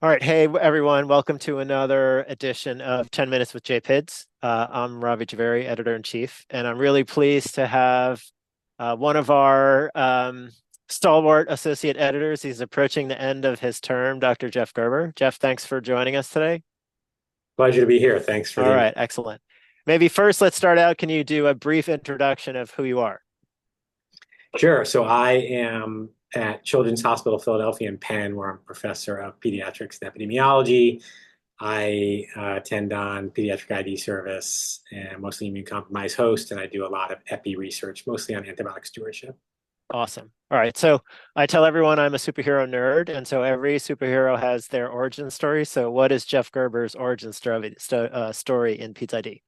All right. Hey, everyone. Welcome to another edition of 10 Minutes with JPIDS. I'm Ravi Jhaveri, editor-in-chief, and I'm really pleased to have one of our stalwart associate editors. He's approaching the end of his term, Dr. Jeff Gerber. Jeff, thanks for joining us today. Pleasure to be here. Thanks for All the right. invitation. Excellent. Maybe first, let's start out. Can you do a brief introduction of who you are? Sure. So I am at Children's Hospital Philadelphia in Penn, where I'm professor of pediatrics and epidemiology. I attend on pediatric ID service and mostly immune compromised host, and I do a lot of epi research, mostly on antibiotic stewardship. Awesome. All right. So I tell everyone I'm a superhero nerd, and so every superhero has their origin story. So what is Jeff Gerber's origin story in Pete's ID?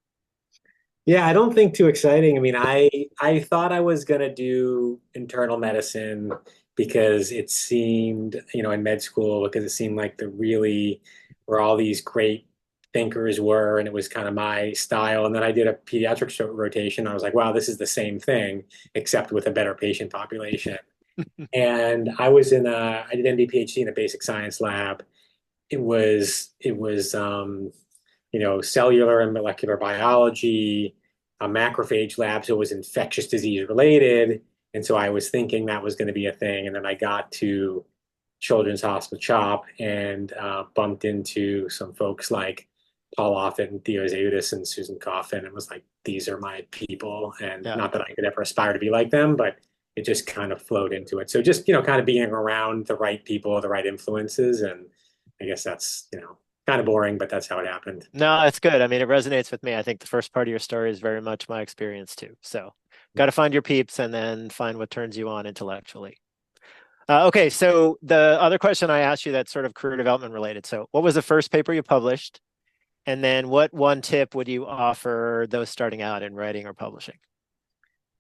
Yeah, I don't think too exciting. I mean, I thought I was gonna do internal medicine because it seemed, in med school, because it seemed like the really where all these great thinkers were, and it was kind of my style. And then I did a pediatric rotation. I was like, wow, this is the same thing, except with a better patient population. And I did MD PhD in a basic science lab. It was cellular and molecular biology, a macrophage lab, so it was infectious disease related. And so I was thinking that was going to be a thing. And then I got to Children's Hospital CHOP and bumped into some folks like Paul Offit and Theo Zaiudis and Susan Coffin and was like, these are my people. And Yeah. not that I could ever aspire to be like them, but it just kind of flowed into it. So just, kind of being around the right people, the right influences. And I guess that's, kind of boring, but that's how it happened. No, it's good. I mean, it resonates with me. I think the first part of your story is very much my experience too. So got to find your peeps and then find what turns you on intellectually. Okay. So the other question I asked you that's sort of career development related. So what was the first paper you published? And then what one tip would you offer those starting out in writing or publishing?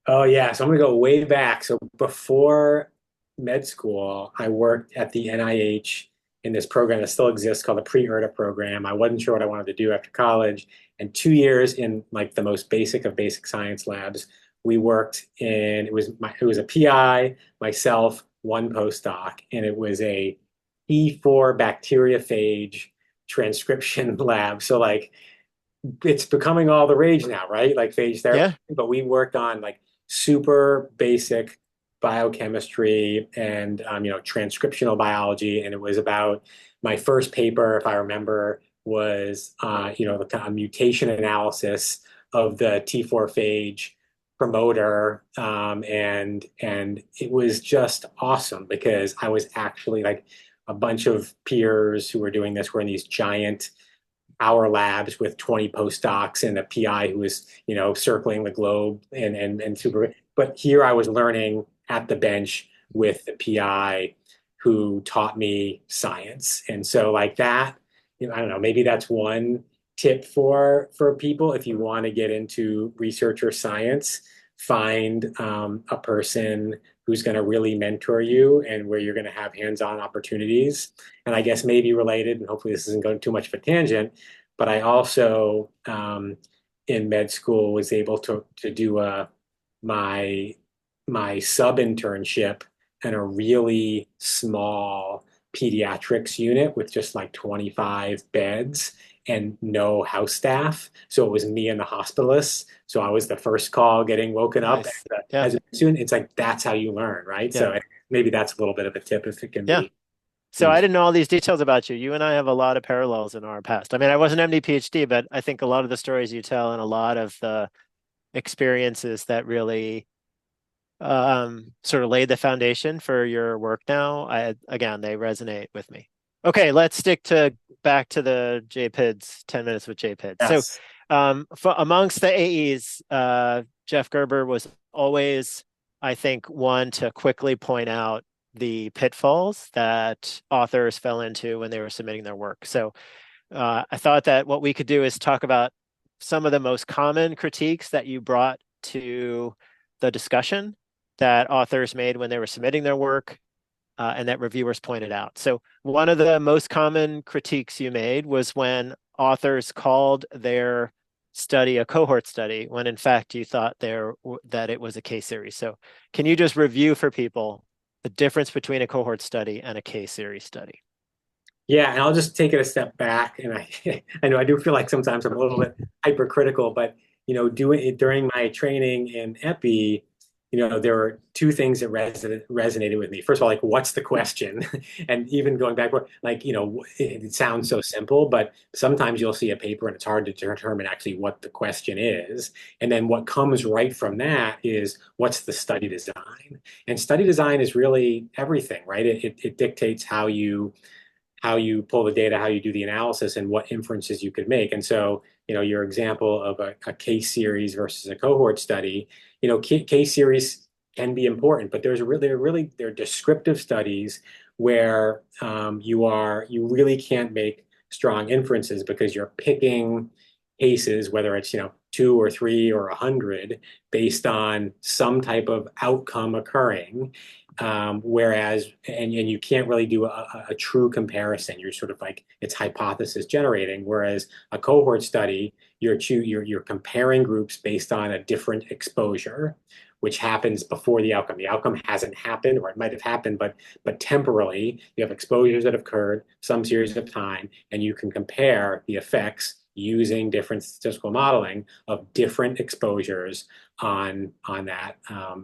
Oh yeah, so I'm gonna go way back. So before med school, I worked at the NIH in this program that still exists called the Pre-ERTA program. I wasn't sure what I wanted to do after college, and 2 years in like the most basic of basic science labs, we worked in it was a PI, myself, one postdoc, and it was a E4 bacteriophage transcription lab. So like it's becoming all the rage now, right? Like phage therapy, Yeah. but we worked on like super basic biochemistry and transcriptional biology, and it was about my first paper, if I remember, was the kind of mutation analysis of the T4 phage promoter, and it was just awesome because I was actually like a bunch of peers who were doing this were in these giant our labs with 20 postdocs and a PI who was, circling the globe and super. But here I was learning at the bench with the PI who taught me science. And so like that, I don't know, maybe that's one tip for people if you want to get into research or science, find a person who's going to really mentor you and where you're going to have hands-on opportunities. And I guess maybe related, and hopefully this isn't going too much of a tangent, but I also in med school was able to do my my sub internship in a really small pediatrics unit with just like 25 beds and no house staff. So it was me and the hospitalist. So I was the first call getting woken up Nice. Yeah. as a student. It's like that's how you learn, right? Yeah. So maybe that's a little bit of a tip if it can Yeah. be So I used. didn't know all these details about you. You and I have a lot of parallels in our past. I mean, I wasn't MD PhD, but I think a lot of the stories you tell and a lot of the experiences that really sort of laid the foundation for your work now, again, they resonate with me. Okay, let's stick to back to the JPIDS, 10 minutes with JPIDS. So Yes. amongst the AEs, Jeff Gerber was always, I think, one to quickly point out the pitfalls that authors fell into when they were submitting their work. So I thought that what we could do is talk about some of the most common critiques that you brought to the discussion that authors made when they were submitting their work and that reviewers pointed out. So one of the most common critiques you made was when authors called their study a cohort study when in fact you thought that it was a case series. So can you just review for people the difference between a cohort study and a case series study? Yeah, and I'll just take it a step back. And I know I do feel like sometimes I'm a little bit hypercritical, but doing it during my training in epi, there were two things that resonated with me. First of all, like, what's the question? And even going back, like, it sounds so simple, but sometimes you'll see a paper and it's hard to determine actually what the question is. And then what comes right from that is what's the study design? And study design is really everything, right? It dictates how you pull the data, how you do the analysis, and what inferences you could make. And so, your example of a case series versus a cohort study, case series can be important, but they're descriptive studies where you really can't make strong inferences because you're picking cases, whether it's two or three or 100, based on some type of outcome occurring. And you can't really do a true comparison. You're sort of like it's hypothesis generating. Whereas a cohort study, you're comparing groups based on a different exposure, which happens before the outcome. The outcome hasn't happened, or it might have happened, but temporally, you have exposures that have occurred some series of time, and you can compare the effects using different statistical modeling of different exposures on that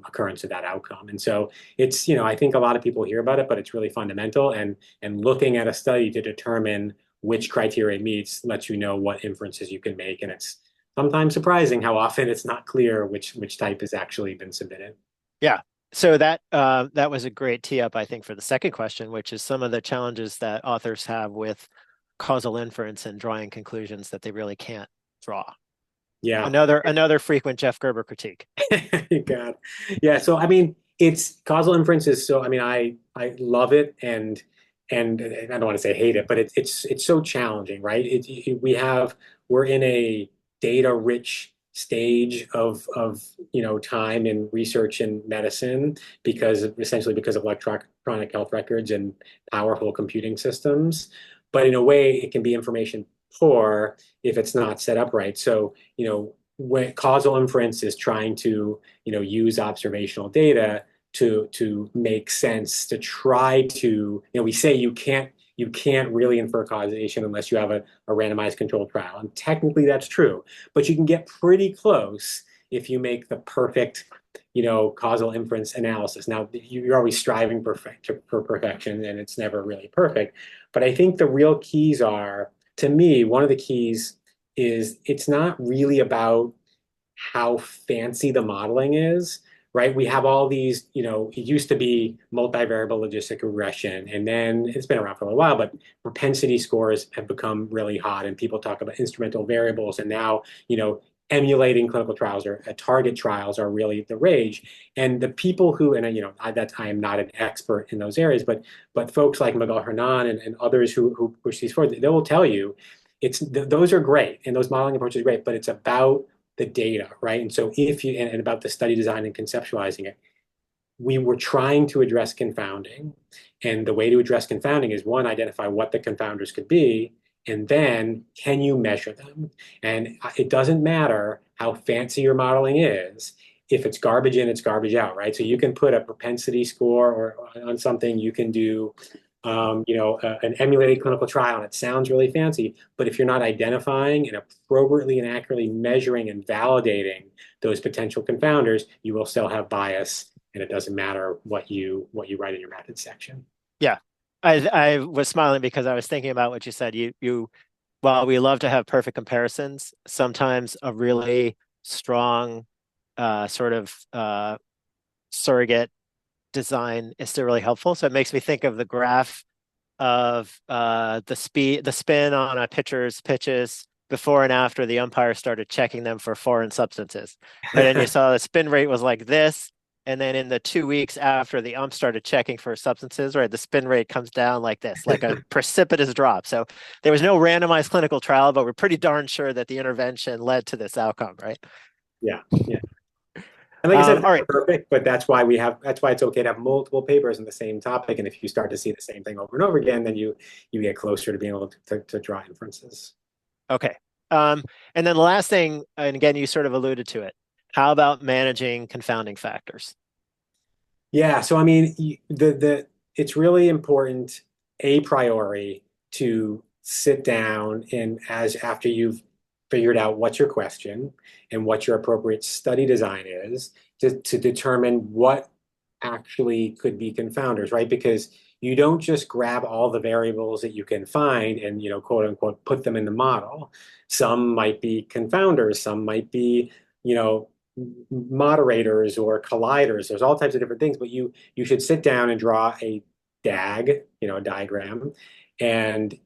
occurrence of that outcome. And so it's, I think a lot of people hear about it, but it's really fundamental. And looking at a study to determine which criteria it meets lets you know what inferences you can make. And it's sometimes surprising how often it's not clear which type has actually been submitted. Yeah. So that was a great tee up, I think, for the second question, which is some of the challenges that authors have with causal inference and drawing conclusions that they really can't draw. Yeah. Another frequent Jeff Gerber critique. God. Yeah. So, I mean, it's causal inferences. So, I mean, I love it and I don't want to say hate it, but it's so challenging, right? We're in a data rich stage of time in research and medicine essentially because of electronic health records and powerful computing systems. But in a way, it can be information poor if it's not set up right. So, when causal inference is trying to, use observational data to make sense, to try to, we say you can't really infer causation unless you have a randomized controlled trial. And technically that's true, but you can get pretty close if you make the perfect, causal inference analysis. Now, you're always striving for perfection, and it's never really perfect. But I think the real keys are, to me, one of the keys is it's not really about how fancy the modeling is, right? We have all these, it used to be multivariable logistic regression, and then it's been around for a while, but propensity scores have become really hot, and people talk about instrumental variables, and now, emulating clinical trials or target trials are really the rage. And the people who, and I am not an expert in those areas, but folks like Miguel Hernan and others who push these forward, they will tell you those are great and those modeling approaches are great, but it's about the data, right? And so and about the study design and conceptualizing it, we were trying to address confounding. And the way to address confounding is, one, identify what the confounders could be, and then can you measure them? And it doesn't matter how fancy your modeling is. If it's garbage in, it's garbage out, right? So you can put a propensity score or on something, you can do an emulated clinical trial, and it sounds really fancy, but if you're not identifying and appropriately and accurately measuring and validating those potential confounders, you will still have bias, and it doesn't matter what you write in your method section. Yeah. I was smiling because I was thinking about what you said. While we love to have perfect comparisons, sometimes a really strong sort of surrogate design is still really helpful. So it makes me think of the graph of the spin on a pitcher's pitches before and after the umpire started checking them for foreign substances. Right. And you saw the spin rate was like this. And then in the 2 weeks after the ump started checking for substances, right, the spin rate comes down like this, like a precipitous drop. So there was no randomized clinical trial, but we're pretty darn sure that the intervention led to this outcome, right? Yeah, yeah. And like I said, All right. perfect, but that's why it's okay to have multiple papers on the same topic. And if you start to see the same thing over and over again, then you get closer to being able to draw inferences. Okay. And then the last thing, and again, you sort of alluded to it. How about managing confounding factors? Yeah, so I mean, it's really important a priori to sit down and as after you've figured out what's your question and what your appropriate study design is to determine what actually could be confounders, right? Because you don't just grab all the variables that you can find and, quote unquote, put them in the model. Some might be confounders, some might be, you know, moderators or colliders. There's all types of different things, but you should sit down and draw a DAG, a diagram, and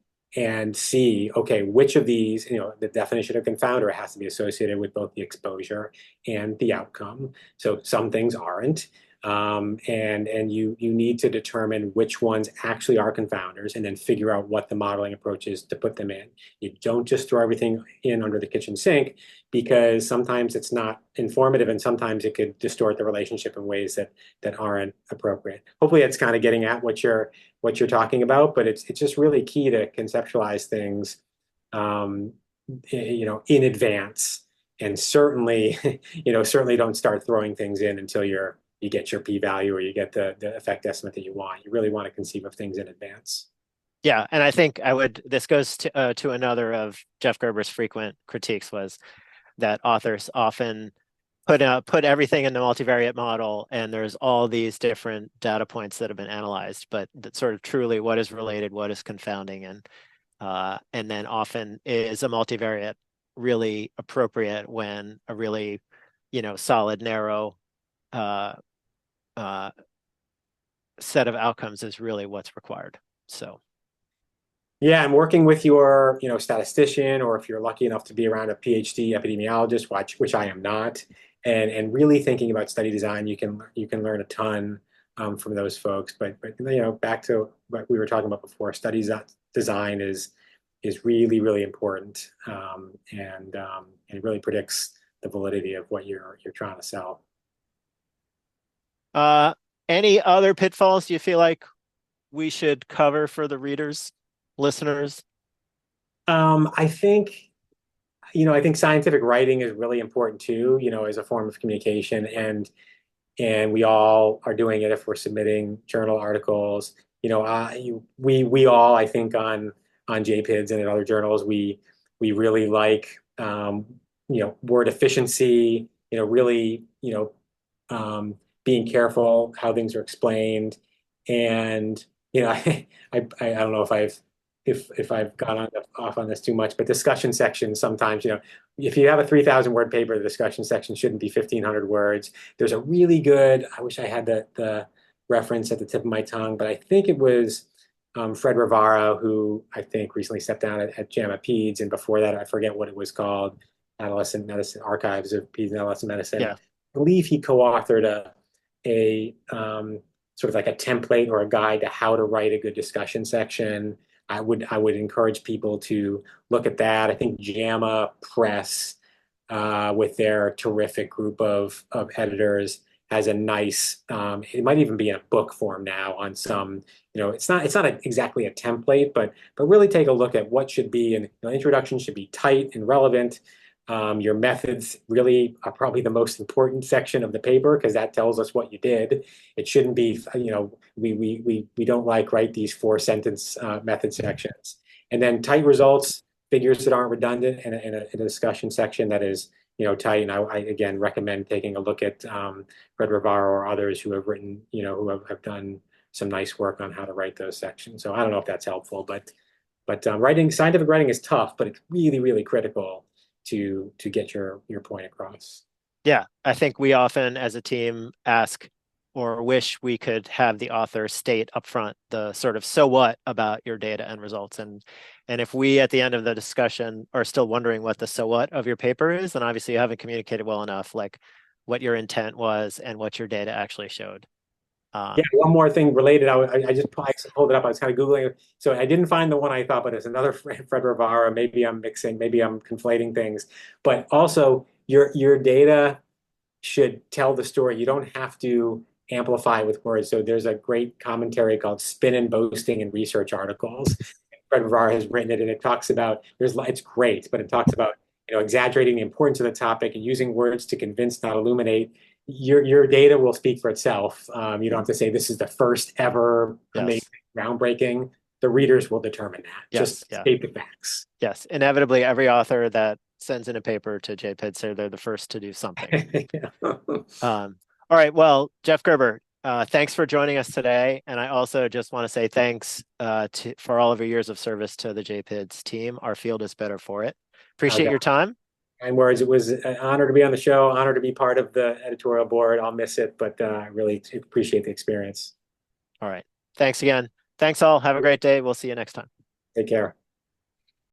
see, okay, which of these, the definition of confounder has to be associated with both the exposure and the outcome. So some things aren't. And you need to determine which ones actually are confounders and then figure out what the modeling approach is to put them in. You don't just throw everything in under the kitchen sink because sometimes it's not informative and sometimes it could distort the relationship in ways that aren't appropriate. Hopefully it's kind of getting at what you're talking about, but it's just really key to conceptualize things in advance. And certainly, certainly don't start throwing things in until you get your p-value or you get the effect estimate that you want. You really want to conceive of things in advance. Yeah, and I think this goes to another of Jeff Gerber's frequent critiques was that authors often put everything in the multivariate model and there's all these different data points that have been analyzed, but that sort of truly what is related, what is confounding, and then often is a multivariate really appropriate when a really, solid, narrow set of outcomes is really what's required. So. Yeah, and working with your, statistician, or if you're lucky enough to be around a PhD epidemiologist, which I am not, and really thinking about study design, you can learn a ton from those folks. But back to what we were talking about before, study design is really, really important, and it really predicts the validity of what you're trying to sell. Any other pitfalls you feel like we should cover for the readers, listeners? I think, I think scientific writing is really important too, as a form of communication, and we all are doing it if we're submitting journal articles. We all, I think, on JPIDS and in other journals, we really like word efficiency. Really, being careful how things are explained, and I don't know if I've gone off on this too much, but discussion sections sometimes, if you have a 3,000 word paper, the discussion section shouldn't be 1,500 words. There's a really good, I wish I had the reference at the tip of my tongue, but I think it was Fred Rivara, who I think recently stepped down at JAMA Peds, and before that, I forget what it was called, Adolescent Medicine, Archives of Peds and Adolescent Medicine. Yeah. I believe he co-authored a sort of like a template or a guide to how to write a good discussion section. I would encourage people to look at that. I think JAMA Press, with their terrific group of editors, has a nice. It might even be in a book form now on some. It's not exactly a template, but really take a look at what should be. And introduction should be tight and relevant. Your methods really are probably the most important section of the paper because that tells us what you did. It shouldn't be, we don't like write these 4-sentence method sections. And then tight results, figures that aren't redundant in a discussion section that is, tight. And I again recommend taking a look at Fred Rivara or others who have written, who have done some nice work on how to write those sections. So I don't know if that's helpful, but scientific writing is tough, but it's really, really critical to get your point across. Yeah, I think we often as a team ask or wish we could have the author state upfront the sort of so what about your data and results. And if we at the end of the discussion are still wondering what the so what of your paper is, then obviously you haven't communicated well enough, like what your intent was and what your data actually showed. Yeah, one more thing related. I just pulled it up. I was kind of Googling it. So I didn't find the one I thought, but it's another Fred Rivara. Maybe I'm mixing, maybe I'm conflating things. But also, your data should tell the story. You don't have to amplify with words. So there's a great commentary called Spin and Boasting in Research Articles. Fred Rivara has written it, and it talks about, it's great, but it talks about exaggerating the importance of the topic and using words to convince, not illuminate. Your data will speak for itself. You don't have to say this is the first ever amazing, groundbreaking. the readers will determine that. Yes, Just yeah, state the facts. yes. Inevitably, every author that sends in a paper to JPID say they're the first to do something. All right. Well, Jeff Gerber, thanks for joining us today. And I also just want to say thanks for all of your years of service to the JPIDS team. Our field is better for it. Appreciate your time. Kind words. It was an honor to be on the show, honor to be part of the editorial board. I'll miss it, but I really appreciate the experience. All right. Thanks again. Thanks all. Have a great day. We'll see you next time. Take care.